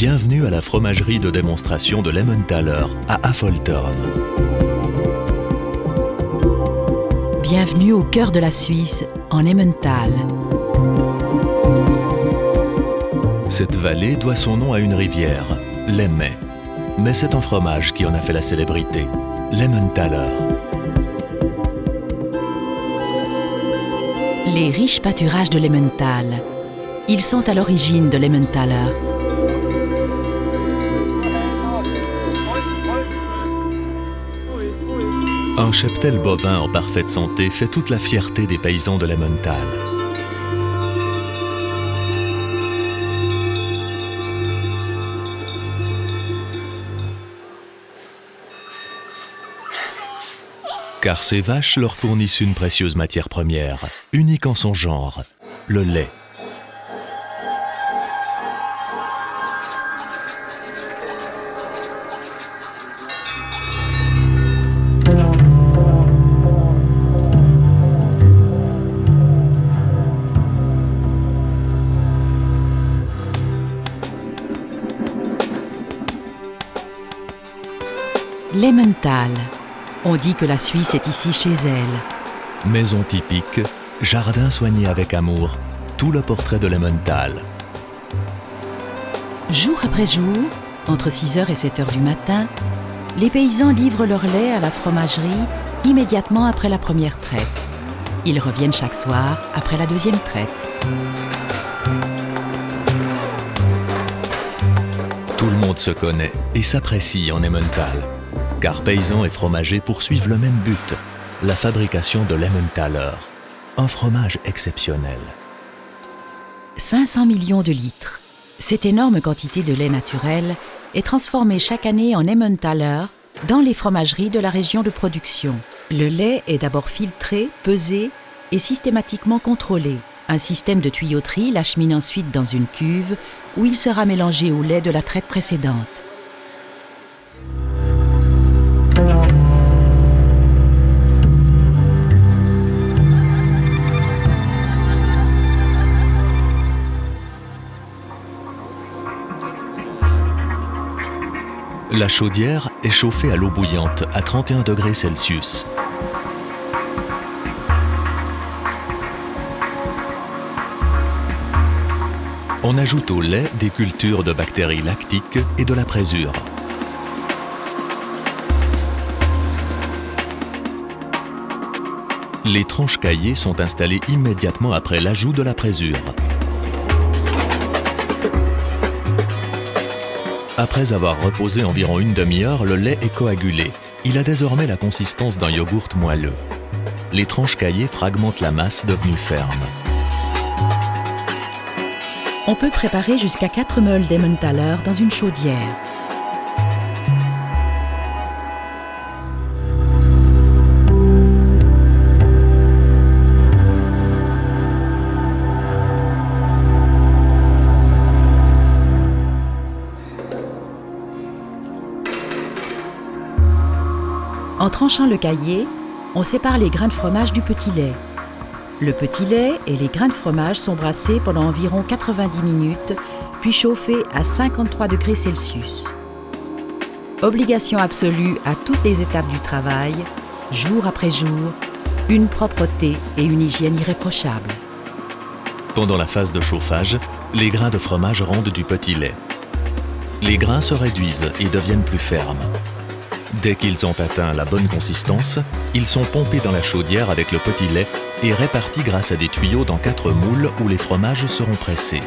Bienvenue à la fromagerie de démonstration de l'Emmentaler à Affoltern. Bienvenue au cœur de la Suisse, en Emmental. Cette vallée doit son nom à une rivière, l'Emme. Mais c'est un fromage qui en a fait la célébrité, l'Emmentaler. Les riches pâturages de l'Emmental. Ils sont à l'origine de l'Emmentaler. Un cheptel bovin en parfaite santé fait toute la fierté des paysans de l'Emmental. Car ces vaches leur fournissent une précieuse matière première, unique en son genre, le lait. L'Emmental. On dit que la Suisse est ici chez elle. Maison typique, jardin soigné avec amour, tout le portrait de l'Emmental. Jour après jour, entre 6h et 7h du matin, les paysans livrent leur lait à la fromagerie immédiatement après la première traite. Ils reviennent chaque soir après la deuxième traite. Tout le monde se connaît et s'apprécie en Emmental. Car paysans et fromagers poursuivent le même but, la fabrication de l'Emmentaler, un fromage exceptionnel. 500 millions de litres. Cette énorme quantité de lait naturel est transformée chaque année en Emmentaler dans les fromageries de la région de production. Le lait est d'abord filtré, pesé et systématiquement contrôlé. Un système de tuyauterie l'achemine ensuite dans une cuve où il sera mélangé au lait de la traite précédente. La chaudière est chauffée à l'eau bouillante à 31 degrés Celsius. On ajoute au lait des cultures de bactéries lactiques et de la présure. Les tranches caillées sont installées immédiatement après l'ajout de la présure. Après avoir reposé environ une demi-heure, le lait est coagulé. Il a désormais la consistance d'un yogourt moelleux. Les tranches caillées fragmentent la masse devenue ferme. On peut préparer jusqu'à 4 meules d'Emmentaler dans une chaudière. En tranchant le caillé, on sépare les grains de fromage du petit lait. Le petit lait et les grains de fromage sont brassés pendant environ 90 minutes, puis chauffés à 53 degrés Celsius. Obligation absolue à toutes les étapes du travail, jour après jour, une propreté et une hygiène irréprochables. Pendant la phase de chauffage, les grains de fromage rendent du petit lait. Les grains se réduisent et deviennent plus fermes. Dès qu'ils ont atteint la bonne consistance, ils sont pompés dans la chaudière avec le petit lait et répartis grâce à des tuyaux dans 4 moules où les fromages seront pressés.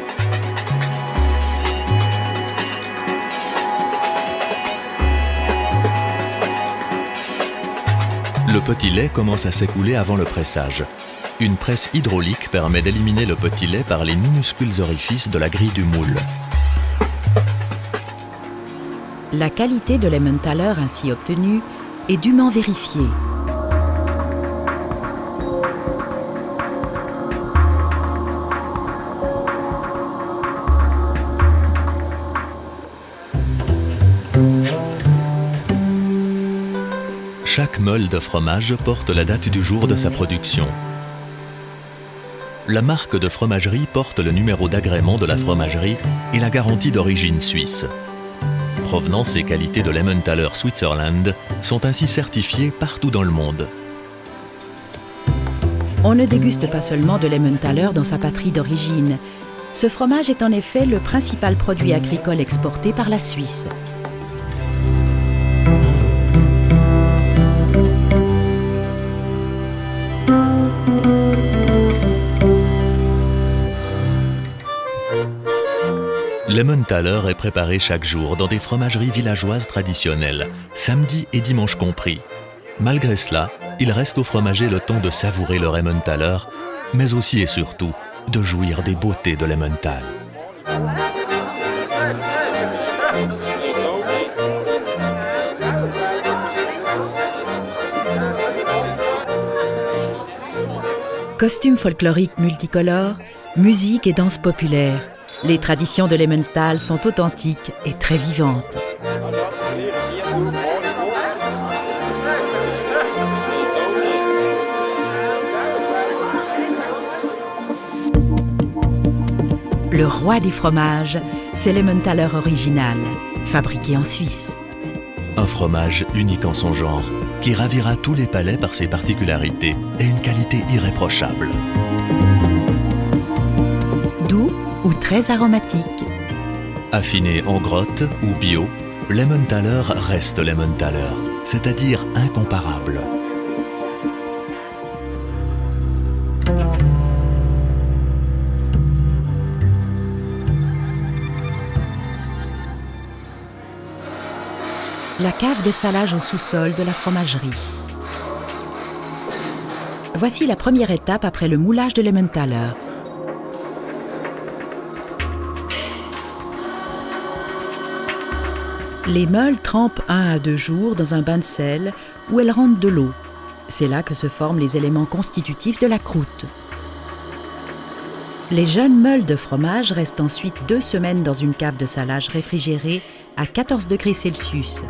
Le petit lait commence à s'écouler avant le pressage. Une presse hydraulique permet d'éliminer le petit lait par les minuscules orifices de la grille du moule. La qualité de l'Emmentaler ainsi obtenue est dûment vérifiée. Chaque meule de fromage porte la date du jour de sa production. la marque de fromagerie porte le numéro d'agrément de la fromagerie et la garantie d'origine suisse. Provenance et qualité de l'Emmentaler Switzerland sont ainsi certifiées partout dans le monde. On ne déguste pas seulement de l'Emmentaler dans sa patrie d'origine. Ce fromage est en effet le principal produit agricole exporté par la Suisse. L'Emmentaler est préparé chaque jour dans des fromageries villageoises traditionnelles, samedi et dimanche compris. Malgré cela, il reste aux fromagers le temps de savourer leur Emmentaler, mais aussi et surtout de jouir des beautés de l'Emmental. Costumes folkloriques multicolores, musique et danse populaire. Les traditions de l'Emmental sont authentiques et très vivantes. Le roi des fromages, c'est l'Emmentaler original, fabriqué en Suisse. Un fromage unique en son genre, qui ravira tous les palais par ses particularités et une qualité irréprochable. Doux ou très aromatique. Affiné en grotte ou bio, l'Emmentaler reste l'Emmentaler, c'est-à-dire incomparable. La cave de salage au sous-sol de la fromagerie. Voici la première étape après le moulage de l'Emmentaler. Les meules trempent 1 à 2 jours dans un bain de sel où elles rendent de l'eau. C'est là que se forment les éléments constitutifs de la croûte. Les jeunes meules de fromage restent ensuite 2 semaines dans une cave de salage réfrigérée à 14 degrés Celsius.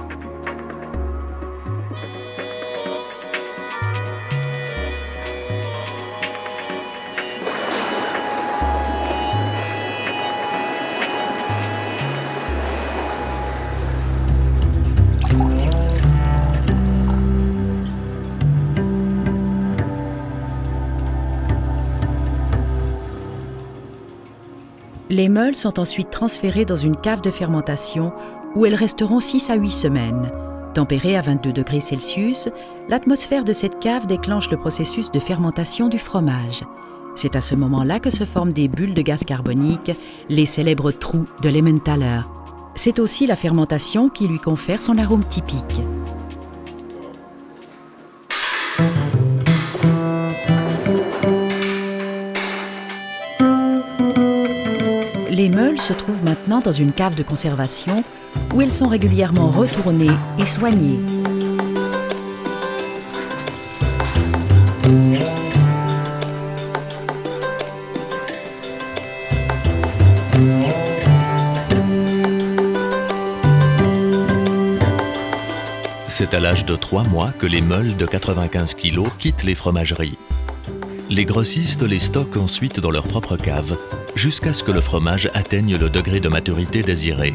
Les meules sont ensuite transférées dans une cave de fermentation où elles resteront 6 à 8 semaines. Tempérée à 22 degrés Celsius, l'atmosphère de cette cave déclenche le processus de fermentation du fromage. C'est à ce moment-là que se forment des bulles de gaz carbonique, les célèbres trous de l'Emmentaler. C'est aussi la fermentation qui lui confère son arôme typique. Les meules se trouvent maintenant dans une cave de conservation où elles sont régulièrement retournées et soignées. C'est à l'âge de 3 mois que les meules de 95 kg quittent les fromageries. Les grossistes les stockent ensuite dans leur propre cave, jusqu'à ce que le fromage atteigne le degré de maturité désiré.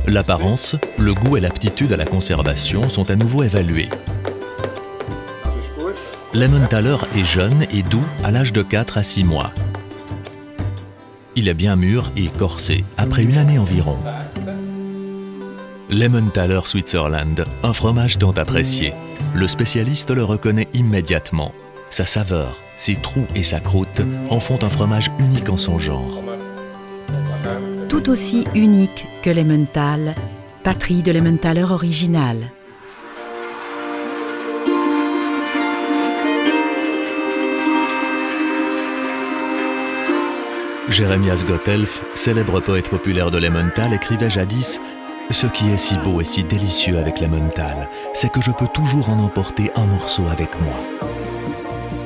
L'apparence, le goût et l'aptitude à la conservation sont à nouveau évalués. L'Emmentaler est jeune et doux à l'âge de 4 à 6 mois. Il est bien mûr et corsé, après une année environ. L'Emmentaler Switzerland, un fromage tant apprécié. Le spécialiste le reconnaît immédiatement. Sa saveur, ses trous et sa croûte en font un fromage unique en son genre. Tout aussi unique que l'Emmental, patrie de l'Emmentaler original. Jeremias Gotthelf, célèbre poète populaire de l'Emmental, écrivait jadis « Ce qui est si beau et si délicieux avec l'Emmental, c'est que je peux toujours en emporter un morceau avec moi. »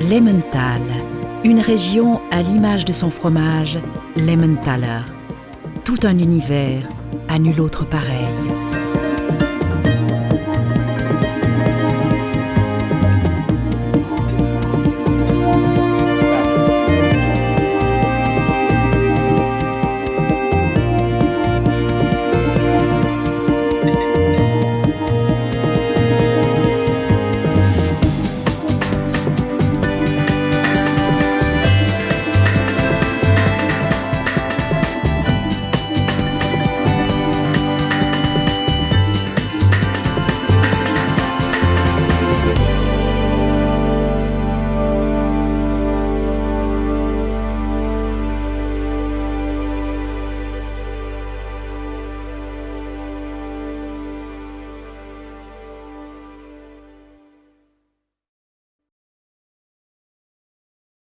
L'Emmental, une région à l'image de son fromage, l'Emmentaler. Tout un univers, à nul autre pareil.